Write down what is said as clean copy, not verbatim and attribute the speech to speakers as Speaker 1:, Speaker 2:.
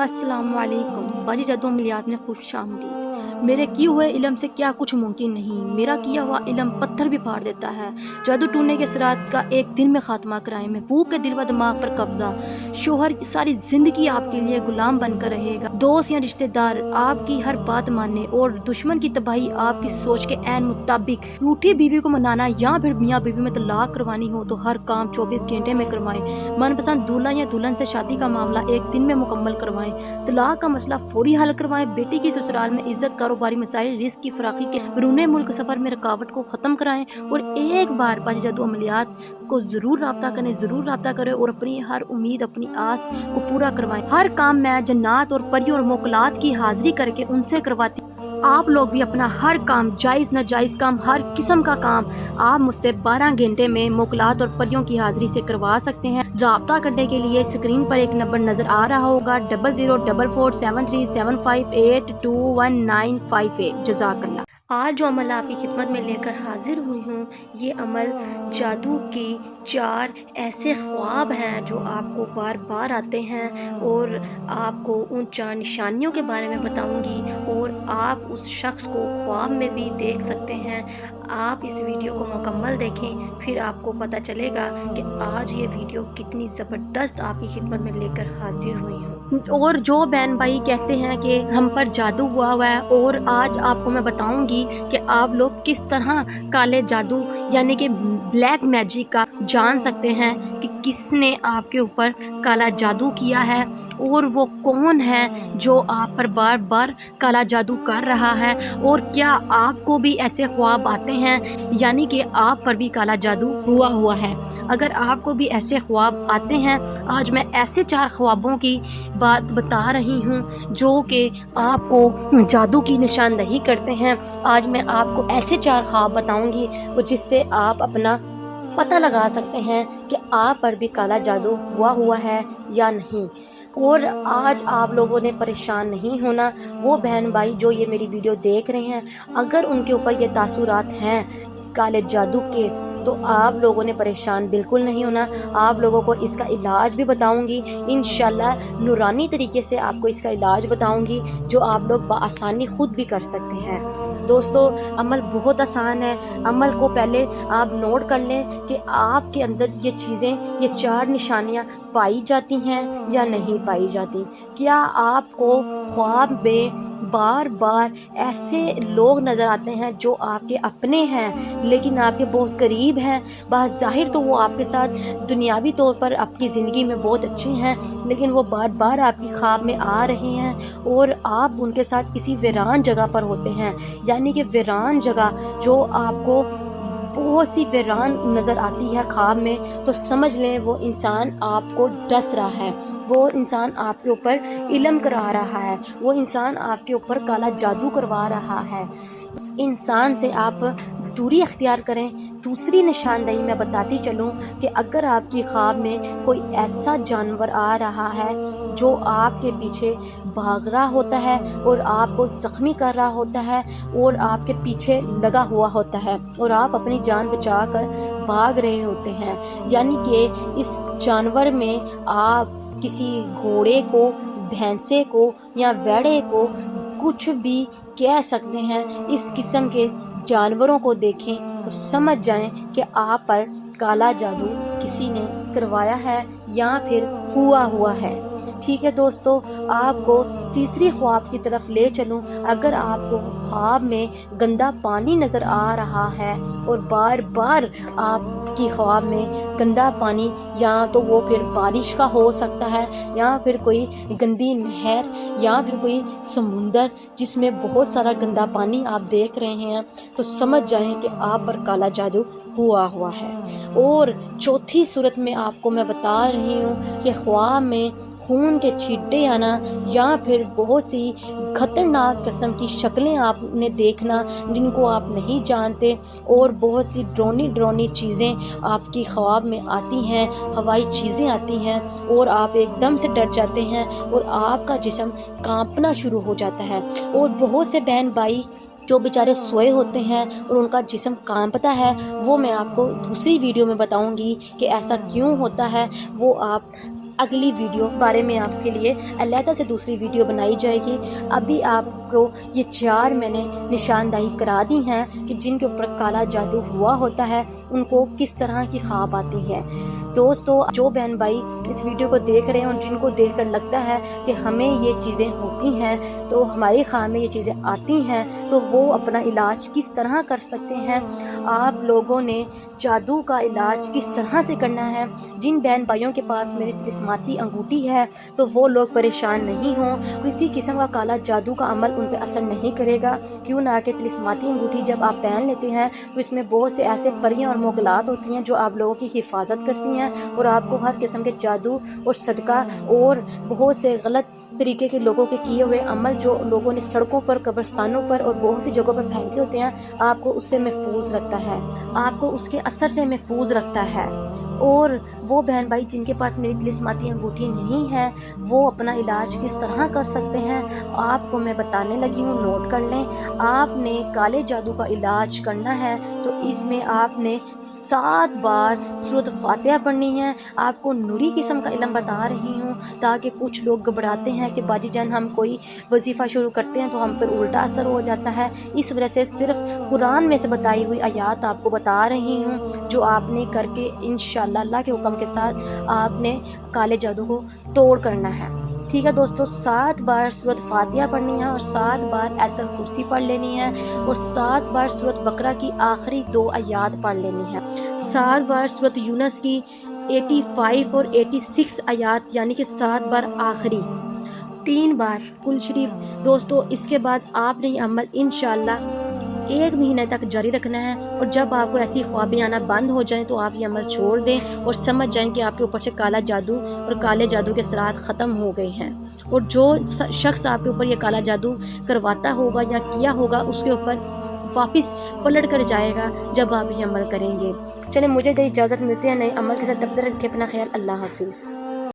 Speaker 1: अस्सलाम वालेकुम। बाजी जादू अमलियात में खुश आमदीद। मेरे किए हुए इल्म से क्या कुछ मुमकिन नहीं, मेरा किया हुआ इल्म पत्थर भी फाड़ देता है। जादू टूटने के असरात का एक दिन में खात्मा कराएं। महबूब के दिल व दिमाग पर कब्जा। शोहर सारी जिंदगी आपके लिए गुलाम बनकर रहेगा। दोस्त या रिश्तेदार आपकी हर बात माने और दुश्मन की तबाही आपकी सोच के ऐन मुताबिक। रूठी बीवी को मनाना या फिर मियाँ बीवी में तलाक करवानी हो तो हर काम 24 घंटे में करवाएं। मनपसंद दूल्हा या दुल्हन से शादी का मामला एक दिन में मुकम्मल करवाएं। तलाक का मसला फौरी हल करवाएं। बेटी की ससुराल में इज्जत, कारोबारी मसाइल, रिस्क की फराखी के बैरून मुल्क सफर में रुकावट को खत्म कराएं। और एक बार बाजी जादू अमलियात को जरूर राब्ता करें और अपनी हर उम्मीद, अपनी आस को पूरा करवाएं। हर काम मैं जन्नात और परियों और मोकलात की हाजिरी करके उनसे करवाती। आप लोग भी अपना हर काम, जायज़ नाजायज़ काम, हर किस्म का काम आप मुझसे 12 घंटे में मोकलात और परियों की हाजिरी से करवा सकते हैं। राब्ता करने के लिए स्क्रीन पर एक नंबर नज़र आ रहा होगा 00447375821958। जज़ाकल्लाह। आज जो अमल आपकी खिदमत में लेकर हाजिर हुई हूँ, ये अमल जादू की 4 ऐसे ख्वाब हैं जो आपको बार बार आते हैं और आपको उन 4 निशानियों के बारे में बताऊंगी और आप उस शख्स को ख्वाब में भी देख सकते हैं। आप इस वीडियो को मुकम्मल देखें, फिर आपको पता चलेगा कि आज ये वीडियो कितनी ज़बरदस्त आपकी खिदमत में लेकर हाजिर हुई हूँ। और जो बहन भाई कहते हैं कि हम पर जादू हुआ है, और आज आपको मैं बताऊंगी कि आप लोग किस तरह काले जादू यानी कि ब्लैक मैजिक का जान सकते हैं कि किसने आपके ऊपर काला जादू किया है और वो कौन है जो आप पर बार बार काला जादू कर रहा है। और क्या आपको भी ऐसे ख्वाब आते हैं यानी कि आप पर भी काला जादू हुआ है। अगर आपको भी ऐसे ख्वाब आते हैं, आज मैं ऐसे 4 ख्वाबों की बात बता रही हूँ जो कि आपको जादू की निशानदही करते हैं। आज मैं आपको ऐसे 4 ख्वाब बताऊंगी जिससे आप अपना पता लगा सकते हैं कि आप पर भी काला जादू हुआ है या नहीं। और आज आप लोगों ने परेशान नहीं होना। वो बहन भाई जो ये मेरी वीडियो देख रहे हैं, अगर उनके ऊपर ये तासुरात हैं काले जादू के, तो आप लोगों ने परेशान बिल्कुल नहीं होना। आप लोगों को इसका इलाज भी बताऊंगी इंशाल्लाह। नूरानी तरीके से आपको इसका इलाज बताऊंगी जो आप लोग बआसानी खुद भी कर सकते हैं। दोस्तों, अमल बहुत आसान है। अमल को पहले आप नोट कर लें कि आपके अंदर ये चीज़ें, ये 4 निशानियां पाई जाती हैं या नहीं पाई जाती। क्या आपको ख्वाब में बार बार ऐसे लोग नज़र आते हैं जो आपके अपने हैं लेकिन आपके बहुत करीब हैं? बाज़ाहिर तो वो आपके साथ दुनियावी तौर पर आपकी ज़िंदगी में बहुत अच्छे हैं, लेकिन वो बार बार आपकी ख्वाब में आ रहे हैं और आप उनके साथ किसी वीरान जगह पर होते हैं। यानी कि वीरान जगह जो आपको बहुत सी वीरान नज़र आती है ख्वाब में, तो समझ लें वो इंसान आपको डस रहा है, वो इंसान आपके ऊपर इल्म करा रहा है, वो इंसान आपके ऊपर काला जादू करवा रहा है। उस इंसान से आप दूरी अख्तियार करें। दूसरी निशानदही मैं बताती चलूँ कि अगर आपकी ख्वाब में कोई ऐसा जानवर आ रहा है जो आपके पीछे भाग रहा होता है और आपको ज़ख्मी कर रहा होता है और आपके पीछे लगा हुआ होता है और आप अपनी जान बचाकर भाग रहे होते हैं, यानी कि इस जानवर में आप किसी घोड़े को, भैंसे को या वेड़े को कुछ भी कह सकते हैं। इस किस्म के जानवरों को देखें तो समझ जाएं कि आप पर काला जादू किसी ने करवाया है या फिर हुआ है। ठीक है दोस्तों, आपको तीसरी ख्वाब की तरफ ले चलूं। अगर आपको ख्वाब में गंदा पानी नज़र आ रहा है और बार बार आपकी ख्वाब में गंदा पानी, या तो वो फिर बारिश का हो सकता है या फिर कोई गंदी नहर या फिर कोई समुंदर जिसमें बहुत सारा गंदा पानी आप देख रहे हैं, तो समझ जाएं कि आप पर काला जादू हुआ है। और चौथी सूरत में आपको मैं बता रही हूँ कि ख्वाब में खून के छींटे आना या फिर बहुत सी खतरनाक किस्म की शक्लें आपने देखना जिनको आप नहीं जानते, और बहुत सी ड्रोनी चीज़ें आपकी ख्वाब में आती हैं, हवाई चीज़ें आती हैं और आप एकदम से डर जाते हैं और आपका जिस्म कांपना शुरू हो जाता है। और बहुत से बहन भाई जो बेचारे सोए होते हैं और उनका जिस्म कांपता है, वो मैं आपको दूसरी वीडियो में बताऊंगी कि ऐसा क्यों होता है। वो आप اگلی ویڈیو بارے میں آپ کے لیے علیحدہ سے دوسری ویڈیو بنائی جائے گی۔ ابھی آپ کو یہ 4 میں نے نشاندہی کرا دی ہیں کہ جن کے اوپر کالا جادو ہوا ہوتا ہے ان کو کس طرح کی خواب آتی ہے۔ دوستو، جو بہن بھائی اس ویڈیو کو دیکھ رہے ہیں اور جن کو دیکھ کر لگتا ہے کہ ہمیں یہ چیزیں ہوتی ہیں، تو ہماری خواہ میں یہ چیزیں آتی ہیں، تو وہ اپنا علاج کس طرح کر سکتے ہیں، آپ لوگوں نے جادو کا علاج کس طرح سے کرنا ہے۔ جن بہن بھائیوں کے پاس میری طلسماتی انگوٹھی ہے تو وہ لوگ پریشان نہیں ہوں، کسی قسم کا کالا جادو کا عمل ان پہ اثر نہیں کرے گا، کیوں نہ کہ طلسماتی انگوٹھی جب آپ پہن لیتے ہیں تو اس میں بہت سے ایسے پریاں اور موغلات ہوتی ہیں جو آپ لوگوں کی حفاظت کرتی ہیں اور آپ کو ہر قسم کے جادو اور صدقہ اور بہت سے غلط طریقے کے لوگوں کے کیے ہوئے عمل جو لوگوں نے سڑکوں پر، قبرستانوں پر اور بہت سی جگہوں پر پھینکے ہوتے ہیں، آپ کو اس سے محفوظ رکھتا ہے، آپ کو اس کے اثر سے محفوظ رکھتا ہے۔ اور وہ بہن بھائی جن کے پاس میری طلسماتی انگوٹھی نہیں ہے وہ اپنا علاج کس طرح کر سکتے ہیں، آپ کو میں بتانے لگی ہوں، نوٹ کر لیں۔ آپ نے کالے جادو کا علاج کرنا ہے تو اس میں آپ نے 7 بار سورۃ فاتحہ پڑھنی ہے۔ آپ کو نوری قسم کا علم بتا رہی ہوں تاکہ کچھ لوگ گھبراتے ہیں کہ باجی جان ہم کوئی وظیفہ شروع کرتے ہیں تو ہم پر الٹا اثر ہو جاتا ہے، اس وجہ سے صرف قرآن میں سے بتائی ہوئی آیات آپ کو بتا رہی ہوں جو آپ نے کر کے انشاءاللہ اللہ کے حکم کے ساتھ آپ نے کالے جادو کو توڑ کرنا ہے۔ ٹھیک ہے دوستو، 7 بار سورۃ فاتحہ پڑھنی ہے اور 7 بار آیت الکرسی پڑھ لینی ہے اور 7 بار سورۃ بقرہ کی آخری 2 آیات پڑھ لینی ہے، 7 بار سورۃ یونس کی 85 اور 86 آیات یعنی کہ 7 بار آخری، 3 بار کل شریف۔ دوستو اس کے بعد آپ نے یہ عمل انشاءاللہ 1 مہینے تک جاری رکھنا ہے، اور جب آپ کو ایسی خوابیں آنا بند ہو جائیں تو آپ یہ عمل چھوڑ دیں اور سمجھ جائیں کہ آپ کے اوپر سے کالا جادو اور کالے جادو کے اثرات ختم ہو گئے ہیں، اور جو شخص آپ کے اوپر یہ کالا جادو کرواتا ہوگا یا کیا ہوگا اس کے اوپر واپس پلٹ کر جائے گا جب آپ یہ عمل کریں گے۔ چلیں مجھے دے اجازت، ملتے ہیں نئے عمل کے ساتھ، تب تک رکھیں اپنا خیال، اللہ حافظ۔